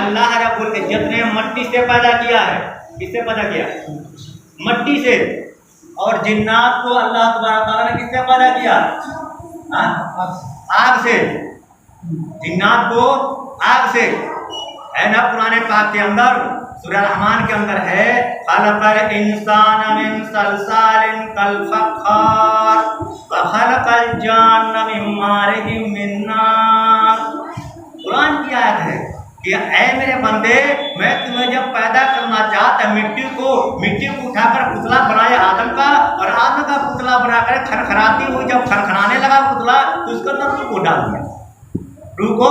اللہ رب العزت نے مٹی سے پیدا کیا ہے. کس سے پیدا کیا؟ مٹی سے. اور جنات کو اللہ تبارک تعالیٰ نے کس سے پیدا کیا؟ آگ سے. جنات کو آگ سے ہے نا. قرآن پاک کے اندر سورہ رحمان کے اندر ہے خلق الانسان من صلصال کالفخار وخلق الجان من مارج من نار. قرآن کی آیت ہے کہ اے میرے بندے میں تمہیں جب پیدا کرنا چاہتا مٹی کو اٹھا کر پتلا بنایا آدم کا, اور آدم کا پتلا بنا کر کھرکھراتی ہوئی جب کھرکھرانے لگا پتلا تو اس کے اندر روح کو ڈال دیا, روح کو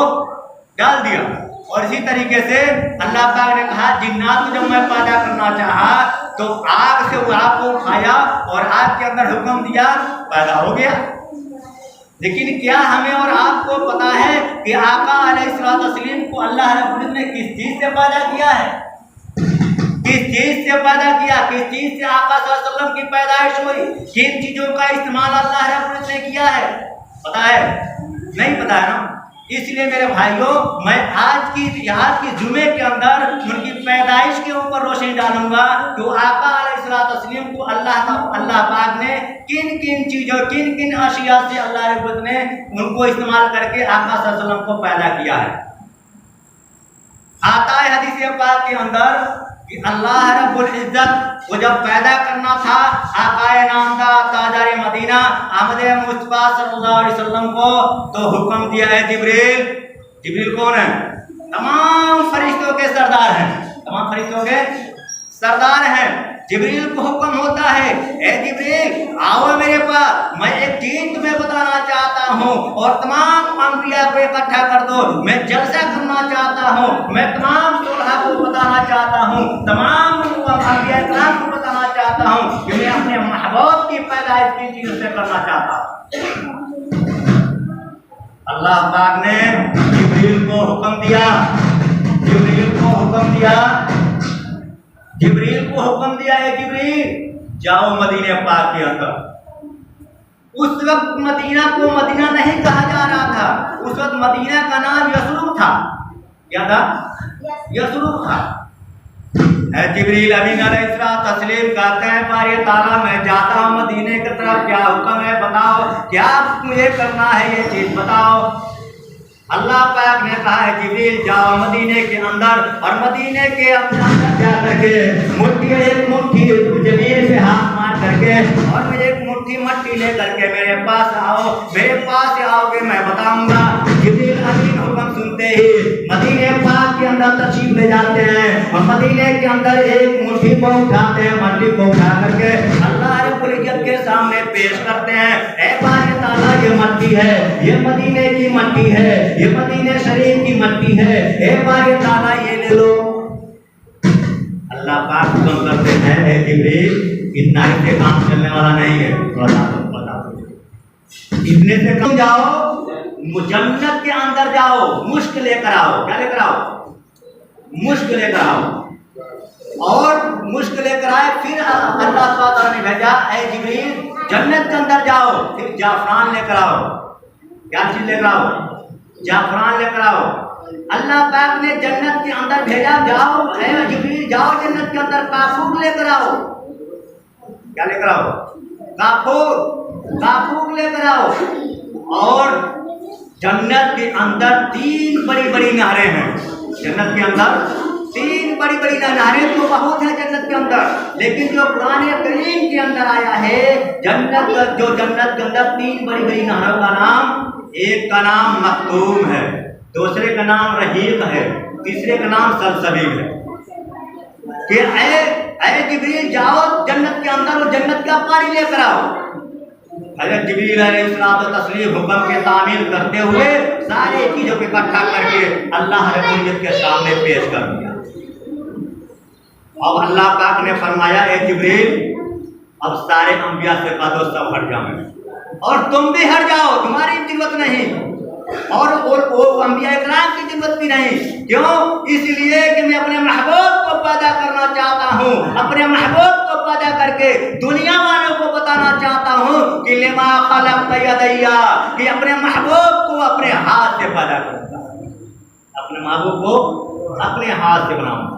ڈال دیا. اور اسی طریقے سے اللہ پاک نے کہا جنات کو جب میں پیدا کرنا چاہا تو آگ سے وہ آگ کو اٹھایا اور آگ کے اندر حکم دیا, پیدا ہو گیا. لیکن کیا ہمیں اور آپ کو پتا ہے کہ آقا علیہ الصلوۃ والسلام کو اللہ رب العزت نے کس چیز سے پیدا کیا ہے؟ کس چیز سے پیدا کیا؟ کس چیز سے آقا صلی اللہ علیہ وسلم کی پیدائش ہوئی؟ کن چیزوں کا استعمال اللہ رب العزت نے کیا ہے؟ پتا ہے؟ نہیں پتا ہے نا. اس لیے میرے بھائیوں میں آج کی جمعے کے اندر ان کی پیدائش کے اوپر روشنی ڈالوں گا کہ آقا علیہ الصلوۃ والسلام کو اللہ پاک نے کن چیزوں کن اشیاء سے اللہ رب العزت نے ان کو استعمال کر کے آقا صلی اللہ علیہ وسلم کو پیدا کیا ہے. آتا ہے حدیث پاک کے اندر کہ اللہ رب العزت وہ جب پیدا کرنا تھا آقا نامدار تاجدار مدینہ احمد مصطفیٰ صلی اللہ علیہ وسلم کو تو حکم دیا ہے جبریل. جبریل کون ہے؟ تمام فرشتوں کے سردار ہیں, تمام فرشتوں کے سردار ہیں. جبریل کو حکم ہوتا ہے اے جبریل آؤ میرے پاس, میں ایک چیز تمہیں بتانا چاہتا ہوں اور تمام انبیاء کو اکٹھا کر دو. میں جلسہ کرنا چاہتا ہوں, میں تمام صلحاء کو بتانا چاہتا ہوں, تمام انبیاء کرام کو بتانا چاہتا ہوں کہ میں اپنے محبوب کی پیدائش کی چیزوں سے کرنا چاہتا ہوں. اللہ پاک نے جبریل کو حکم دیا, جبریل کو حکم دیا ہے جبریل جاؤ مدینہ پاک کے اندر. اس وقت مدینہ کو مدینہ نہیں کہا جا رہا تھا, اس وقت مدینہ کا نام یثرب تھا. کیا تھا؟ یثرب تھا. اے جبریل امین علیہ السلام کہتے ہیں بارے تعالیٰ میں جاتا ہوں مدینہ کی طرف, کیا حکم ہے بتاؤ, کیا مجھے کرنا ہے یہ چیز بتاؤ. اللہ پاک نے کہا ہے جبریل جاؤ مدینے کے اندر, اور مدینے کے اندر جا کر کے ایک مٹھی جبریل سے ہاتھ مار کر کے اور مجھے ایک مٹھی مٹی لے کر کے میرے پاس آؤ. میرے پاس آؤ گے میں بتاؤں گا. جبریل امین حکم سنتے ہی مدینے پاک کے اندر تشریف لے جاتے ہیں اور مدینے کے اندر ایک مٹھی کو اٹھاتے ہیں, مٹی کو اٹھا کر کے اللہ رب العزت کے سامنے پیش کرتے ہیں. اے بارے تعالیٰ یہ مٹی ہے, یہ مدینے کی مٹی ہے, یہ مدینہ شریف کی مٹی ہے, اے بارے تعالیٰ یہ لے لو. اللہ پاک حکم کرتے ہیں اے جبریل اتنا سے کام چلنے والا نہیں ہے, اتنے سے کم جاؤ جنت کے اندر جاؤ, مشک لے کر آؤ. کیا لے کر آؤ؟ مشک لے کر آؤ. اور مشک لے کر آئے. پھر اللہ تعالیٰ نے بھیجا اے جبریل جنت کے اندر جاؤ, پھر جعفران لے کر آؤ. کیا چیز لے کر آؤ؟ جعفران لے کر آؤ. اللہ پاک نے جنت کے اندر بھیجا جاؤ اے جبریل جاؤ جنت کے اندر کافور لے کر آؤ. کیا لے کر آؤ؟ کافور لے کر آؤ. اور جنت کے اندر 3 بڑی بڑی نہریں ہیں. جنت کے اندر 3 بڑی بڑی نہریں تو بہت ہیں جنت کے اندر, لیکن جو قرآن کریم کے اندر آیا ہے جنت کے اندر 3 بڑی بڑی نہروں کا نام, ایک کا نام مختوم ہے, دوسرے کا نام رحیق ہے, تیسرے کا نام سلسبیل ہے. کہ اے جبریل جاؤ جنت کے اندر اور جنت کا پانی لے کر آؤ. حضرت جبریل علیہ السلام حکم کے تعمیل کرتے ہوئے سارے چیزوں کو اکٹھا کر کے اللہ رب العزت کے سامنے پیش کر دیا. اب اللہ پاک نے فرمایا اے جبریل اب سارے انبیاء سے کہا دو سب ہٹ جاؤ اور تم بھی ہٹ جاؤ, تمہاری ضرورت نہیں اور وہ انبیاء اکرام کی ضرورت بھی نہیں. کیوں؟ اس لیے کہ میں اپنے محبوب کو پیدا کرنا چاہتا ہوں, اپنے محبوب کو پیدا کر کے دنیا والوں کو بتانا چاہتا ہوں کہ لما خلقت یدیا, کہ اپنے محبوب کو اپنے ہاتھ سے پیدا کرتا ہوں, اپنے محبوب کو اپنے ہاتھ سے بناؤں گا.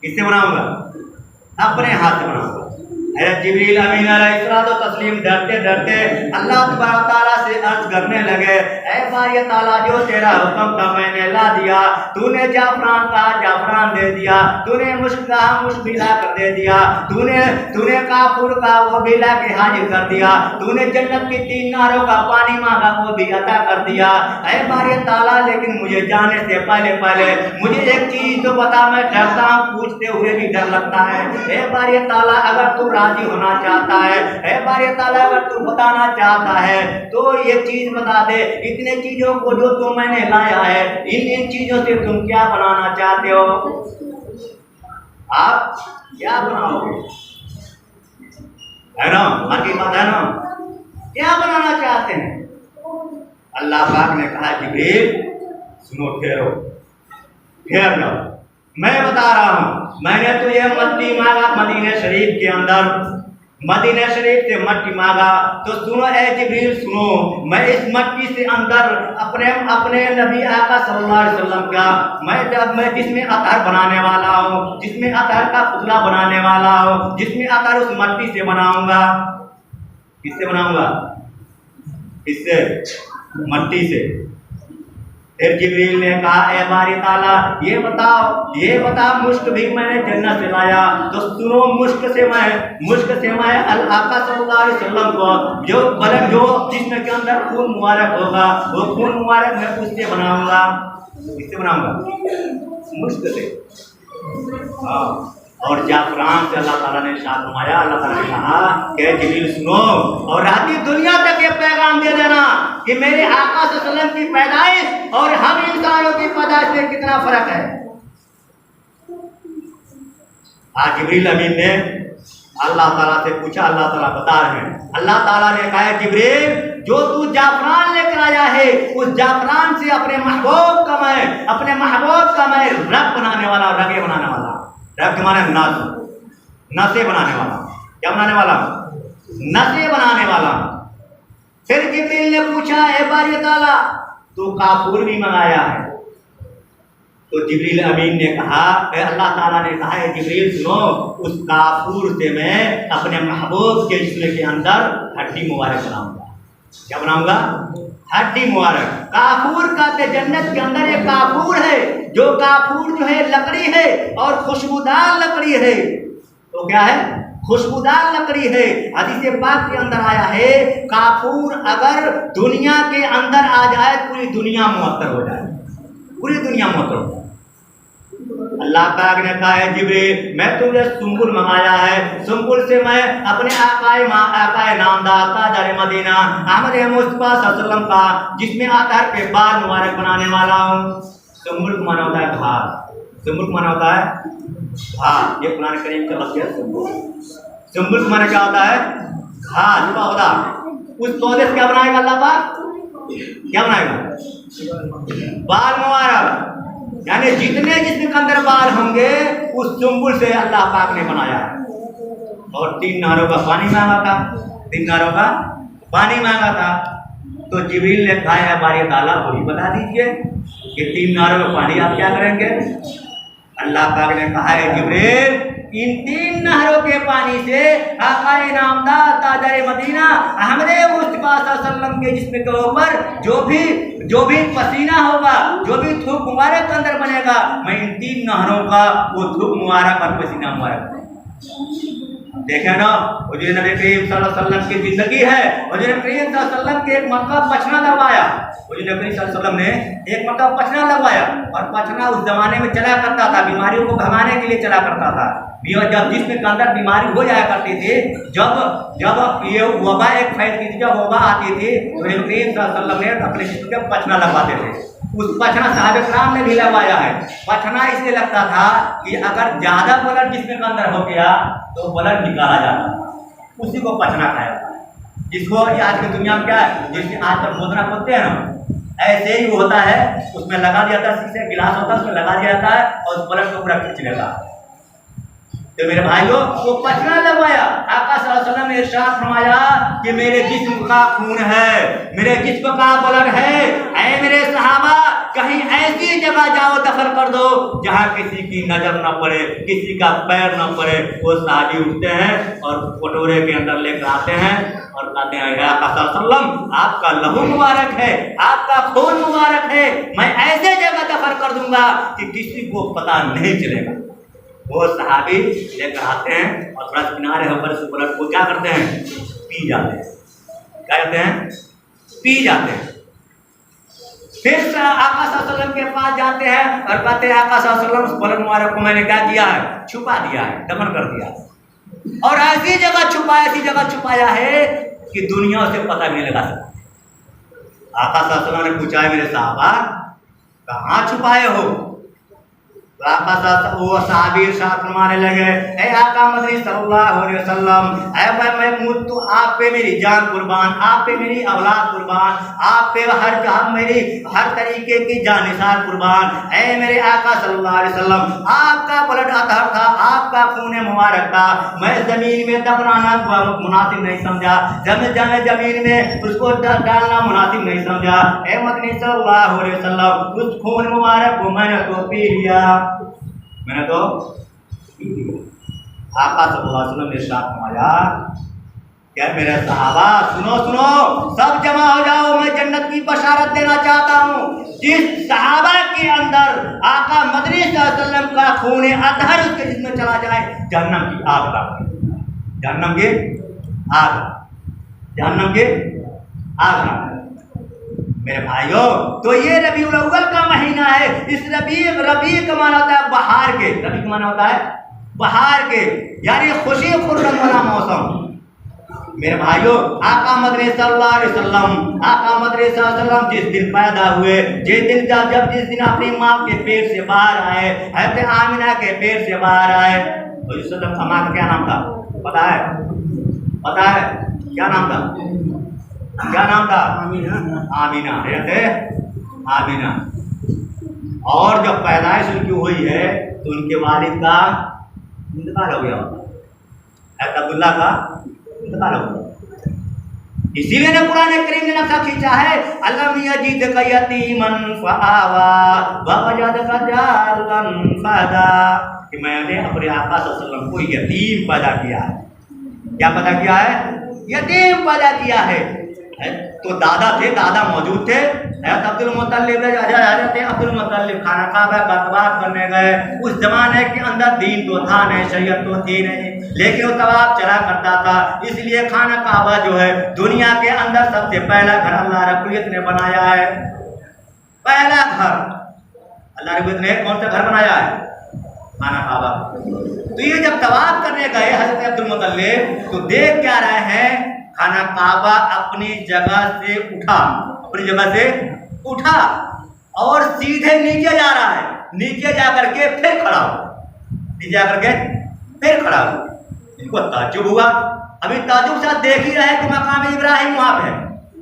کس سے بناؤں گا؟ اپنے ہاتھ سے بناؤں گا. حضرت جبریل امین علیہ الصلوۃ والتسلیم ڈرتے ڈرتے اللہ تبارک تعالیٰ سے عرض کرنے لگے، اے باری تعالیٰ جو تیرا حکم تھا میں نے لا دیا، تو نے جعفران کہا جعفران دے دیا، تو نے مشک کہا مشک بھی لا کر دے دیا، تو نے کافور کہا وہ بھی لا کے حاضر کر دیا، تو نے جنت کی 3 نہروں کا پانی مانگا وہ بھی عطا کر دیا. اے باری تعالیٰ لیکن مجھے جانے سے پہلے مجھے ایک چیز تو بتا، میں ڈرتا ہوں، پوچھتے ہوئے بھی ڈر لگتا ہے. اے باری تعالیٰ اگر تو راضی ہونا چاہتا ہے، اے باری تعالیٰ اگر تو بتانا چاہتا ہے تو یہ چیز بتا دے، اتنے چیزوں کو جو تو میں نے لایا ہے ان چیزوں سے تم کیا بنانا چاہتے ہو؟ آپ کیا بناؤ گے؟ ہے نا، باقی بات ہے نا، کیا بنانا چاہتے ہیں؟ اللہ پاک نے کہا جبریل سنو، ٹھہرو، ٹھہر جاؤ، میں بتا رہا ہوں. میں نے تو یہ مٹی مانگا مدینہ شریف کے اندر، مدینہ شریف سے مٹی مانگا تو سنو اے جبریل سنو، میں اس مٹی سے اندر اپنے نبی آقا صلی اللہ علیہ وسلم کا میں جس میں عطر بنانے والا ہوں، جس میں عطر کا پتلا بنانے والا ہوں، جس میں عطر اس مٹی سے بناؤں گا. کس سے بناؤں گا؟ کس سے؟ مٹی سے. پھر جبریل نے کہا اے باری تعالیٰ یہ بتا مشک بھی میں نے جنت سے لایا تو سنو، مشک سے میں آقا صلی اللہ علیہ وسلم کو جو جسم کے اندر خون مبارک ہوگا وہ خون مبارک میں اس سے بناؤں گا. کس سے بناؤں گا؟ مشک سے. اور جعفران سے اللہ تعالیٰ نے ارشاد فرمایا، اللہ تعالیٰ نے کہا کہ جبریل سنو اور آدھی دنیا تک یہ پیغام دے دینا کہ میرے آقا صلی اللہ علیہ وسلم کی پیدائش اور ہم انسانوں کی پیدائش میں کتنا فرق ہے. آج جبریل امین نے اللہ تعالیٰ سے پوچھا، اللہ تعالیٰ بتا رہے ہیں، اللہ تعالیٰ نے کہا جبریل جو تو جعفران لے کر آیا ہے اس جعفران سے اپنے محبوب کا میں رب بنانے والا، رگے بنانے والا. رب کے معنی نسے بنانے والا. کیا بنانے والا؟ نسے بنانے والا. پھر جبریل نے پوچھا اے باری تعالیٰ تو کافور بھی منگایا ہے؟ تو جبریل امین نے کہا، اے اللہ تعالیٰ نے کہا ہے جبریل سنو، اس کافور سے میں اپنے محبوب کے جسم کے اندر ہڈی مبارک بناؤں گا. کیا بناؤں گا؟ ہڈی مبارک. کافور کا جنت کے اندر ایک کافور ہے، جو کافور جو ہے لکڑی ہے اور خوشبودار لکڑی ہے. تو کیا ہے؟ خوشبودار لکڑی ہے. حدیث پاک کے اندر آیا ہے کافور اگر دنیا کے اندر آ جائے پوری دنیا معطر ہو جائے، پوری دنیا معطر ہو جائے. اللہ پاک نے کہا ہے جبریل میں تمہیں سنبل منگایا ہے، سنبل سے میں اپنے آقائے نامدار تاجر مدینہ احمد مصطفیٰ صلی اللہ علیہ وسلم کا جس میں عطر کے بال مبارک بنانے والا ہوں. سنبل کو مانا ہوتا ہے گھاس. سنبل کو مانا ہوتا ہے گھاس. یہ قرآن کریم کا لفظ ہے سنبل. سنبل کو مانا کیا ہوتا ہے؟ گھاس پودا. اس پودے سے کیا بنائے گا اللہ پاک؟ کیا بنائے گا؟ بال مبارک. یعنی جتنے جسم کے اندر بال ہوں گے اس سنبل سے اللہ پاک نے بنایا ہے. اور 3 نہروں کا پانی مانگا تھا، 3 نہروں کا پانی مانگا تھا. تو جبریل نے کہا ہے باری تعالیٰ وہی بتا دیجیے کہ 3 نہروں کا پانی آپ کیا کریں گے؟ اللہ پاک نے کہا ہے جبریل ان 3 نہروں کے پانی سے آقا نامدار تاجر مدینہ احمد مصطفیٰ صلی اللہ علیہ وسلم کے جسم کے اوپر جو بھی پسینہ ہوگا، جو بھی تھوک مبارک اندر بنے گا، میں ان 3 نہروں کا وہ تھوک مبارک اور پسینہ مبارک. دیکھیں نا حضور نبی کریم صلی اللہ علیہ وسلم کی زندگی ہے. حضور کریم صلی اللہ علیہ وسلم کے ایک مرتبہ پچھنا لگوایا. حضور نبی کریم صلی اللہ علیہ وسلم نے ایک مرتبہ پچھنا لگوایا اور پچھنا اس زمانے میں چلا کرتا تھا، بیماریوں کو بھگانے کے لیے چلا کرتا تھا. جب جس کے اندر بیماری ہو جایا کرتی تھی، جب یہ وبا ایک پھیلتی تھی، جب وبا آتی تھی تو حضور کریم صلی اللہ علیہ وسلم نے اپنے جسم پہ پچھنا لگواتے تھے. اس پچھنا صحابہ کرام نے بھی لگوایا ہے. پچھنا اس لیے لگتا تھا کہ اگر زیادہ بلڈ جسم کے اندر ہو گیا تو بلڈ نکالا جاتا تھا، اسی کو پچھنا کہا جاتا ہے. جس کو آج کی دنیا میں کیا ہے، جس میں آج تک بوتنا کھولتے ہیں نا، ایسے ہی وہ ہوتا ہے، اس میں لگا دیا جاتا ہے، شیشے گلاس ہوتا ہے اس میں لگا دیا جاتا ہے اور بلڈ کو پورا کھینچ لیتا ہے. تو میرے بھائیوں وہ پچھنا لگوایا. آقا صلی اللہ علیہ وسلم نے ارشاد فرمایا کہ میرے جسم کا خون ہے، میرے جسم کا بلڈ ہے. اے میرے صحابہ کہیں ایسی جگہ جاؤ دفن کر دو جہاں کسی کی نظر نہ پڑے، کسی کا پیر نہ پڑے۔ وہ صحابی اٹھتے ہیں اور کٹورے کے اندر لے کر آتے ہیں اور کہتے ہیں یا آقا صلی اللہ علیہ وسلم آپ کا لہو مبارک ہے، آپ کا خون مبارک ہے، میں ایسے جگہ دفن کر دوں گا کہ کسی کو پتہ نہیں چلے گا۔ وہ صحابی لے کر آتے ہیں اور تھوڑا کنارے ہو کر اس بلٹ کو کیا کرتے ہیں؟ پی جاتے ہیں۔ کیا کرتے ہیں؟ پی جاتے ہیں۔ پھر آقا صلی اللہ علیہ وسلم کے پاس جاتے ہیں اور کہتے ہیں آقا صلی اللہ علیہ وسلم اس بلٹ مبارک کو میں نے کیا کیا ہے؟ چھپا دیا ہے، دفن کر دیا ہے، اور ایسی جگہ چھپایا ہے کہ دنیا اسے پتہ نہیں لگا سکتی۔ آقا صلی اللہ علیہ وسلم نے پوچھا ہے میرے صحابہ کہاں چھپائے ہو؟ آقا وہ صحابی ارشاد فرمانے لگے اے آقا مدنی صلی اللہ علیہ وسلم، اے میں تو آپ پہ میری جان قربان، آپ پہ میری اولاد قربان، آپ پہ میری ہر طریقے کی جان نثار قربان۔ اے میرے آقا صلی اللہ علیہ وسلم، آپ کا بلڈ اطہر تھا، آپ کا خون مبارک تھا، میں زمین میں دفنانا مناسب نہیں سمجھا، زمین میں اس کو ڈالنا مناسب نہیں سمجھا۔ اے مدنی صلی اللہ علیہ وسلم، اس خون مبارک کو میں نے تو پی لیا، میں نے تو آقا صلی اللہ علیہ وسلم نے ارشاد فرمایا کہ میرے صحابہ سنو سب جمع ہو جاؤ، میں جنت کی بشارت دینا چاہتا ہوں۔ جس صحابہ کے اندر آقا مدنی صلی اللہ علیہ وسلم کا خون اطہر اس کے جسم میں چلا جائے، جہنم کی آگ لگ جائے، جہنم کی آگ لگ۔ میرے بھائیو تو یہ ربیع الاول کا مہینہ ہے۔ اس ربیع کا معنی ہوتا ہے بہار کے، ربیع کا معنی ہوتا ہے بہار کے، یعنی خوشی خرم والا موسم۔ میرے بھائیو آقا مدنی صلی اللہ علیہ وسلم، آقا مدنی صلی اللہ علیہ وسلم جس دن پیدا ہوئے، جس دن اپنی ماں کے پیٹ سے باہر آئے، حضرت آمینہ کے پیٹ سے باہر آئے، تو اس وقت ماں کا کیا نام تھا پتا ہے کیا نام تھا؟ آمینہ، آمینہ۔ اور جب پیدائش ان کی ہوئی ہے تو ان کے والد کا انتقال ہو گیا ہوتا ہے، حضرت عبداللہ کا انتقال ہو گیا۔ اسی لیے نے قرآن کریم نے نقشہ کھینچا ہے الم یجدک یتیما فآویٰ ووجدک ضالا فہدیٰ، کہ میں نے اپنے آقا صلی اللہ علیہ وسلم کو یتیم پیدا کیا ہے۔ کیا پیدا کیا ہے؟ یتیم پیدا کیا ہے۔ تو دادا تھے، دادا موجود تھے، حضرت عبد المطلب خانہ کعبہ کا طواف کرنے گئے۔ اس زمانے کے اندر دین تو تھا نہیں، شریعت تو تھی نہیں، لیکن وہ طواف چلا کرتا تھا۔ اس لیے خانہ کعبہ جو ہے دنیا کے اندر سب سے پہلا گھر اللہ رب العزت نے بنایا ہے۔ پہلا گھر اللہ رب العزت نے کون سا گھر بنایا ہے؟ خانہ کعبہ۔ تو یہ جب طواف کرنے گئے حضرت عبد المطلب تو دیکھ کیا رہے ہیں؟ خانہ کعبہ اپنی جگہ سے اٹھا اور سیدھے نیچے جا رہا ہے، نیچے جا کر کے پھر کھڑا ہو۔ ان کو تعجب ہوا۔ ابھی تعجب سے دیکھ ہی رہے کہ مقام ابراہیم وہاں پہ ہے،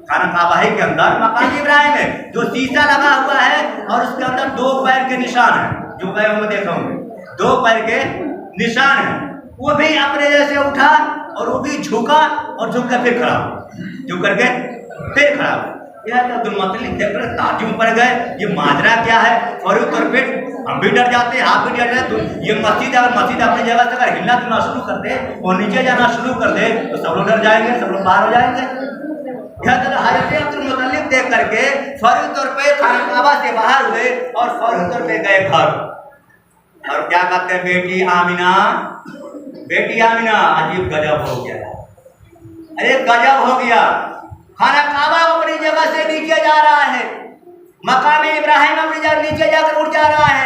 خانہ کعبہ کے اندر مقام ابراہیم ہے جو شیشہ لگا ہوا ہے، اور اس کے اندر 2 پیر کے نشان ہیں، جو پیروں میں دیکھا ہوں گے 2 پیر کے نشان ہیں۔ وہ بھی اپنے جیسے اٹھا اور وہ بھی جھکا اور جھک کر پھر کھڑا ہوا، جھک کر کے پھر کھڑا ہوا۔ یہ عبد المطلب دیکھ کر تعجب پڑ گئے، یہ ماجرا کیا ہے؟ فوری طور پہ ہم بھی ڈر جاتے ہیں، آپ بھی ڈر جاتے ہیں۔ یہ مسجد ہے، مسجد اپنی جگہ سے اگر ہلنا دھلنا شروع کر دے اور نیچے جانا شروع کر دے تو سب لوگ ڈر جائیں گے، سب لوگ باہر ہو جائیں گے۔ حضرت عبد المطلب دیکھ کر کے فوری طور پہ خانہ کعبہ سے باہر ہوئے اور فوری طور پہ گئے گھر، اور کیا کہتے ہیں بیٹی آمینہ عجیب گجب ہو گیا، ارے گجب ہو گیا۔ خانہ کعبہ اپنی جگہ سے نیچے جا رہا ہے، مقام ابراہیم اپنی جگہ نیچے جا کر اٹھ جا رہا ہے۔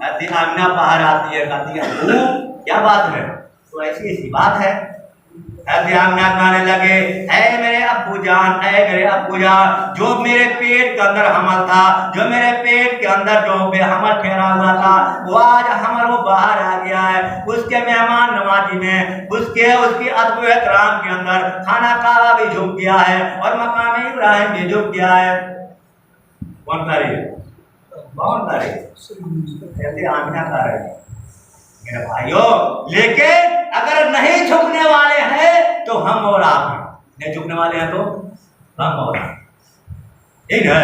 حضرت آمینہ باہر آتی ہے، کہتی ہے کیا بات ہے؟ تو ایسی بات ہے۔ حضرت آمینہ کہنے لگے اے میرے ابو جان، جو میرے پیٹ کے اندر حمل تھا، جو میرے پیٹ کے اندر جو بے حمل ٹھہرا ہوا تھا، وہ آج حمل وہ باہر آ گیا ہے۔ اس کے مہمان نوازی میں، اس کی ادب و احترام کے اندر خانہ کعبہ بھی جھک گیا ہے اور مقام ابراہیم بھی جھک گیا ہے۔ کون تاریخ حضرت آمینہ کہہ رہے ہیں میرے بھائیو، لیکن اگر نہیں جھکنے والے ہیں تو ہم اور آپ ہیں، نہیں جھکنے والے ہیں تو ہم اور آپ، ٹھیک ہے؟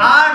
8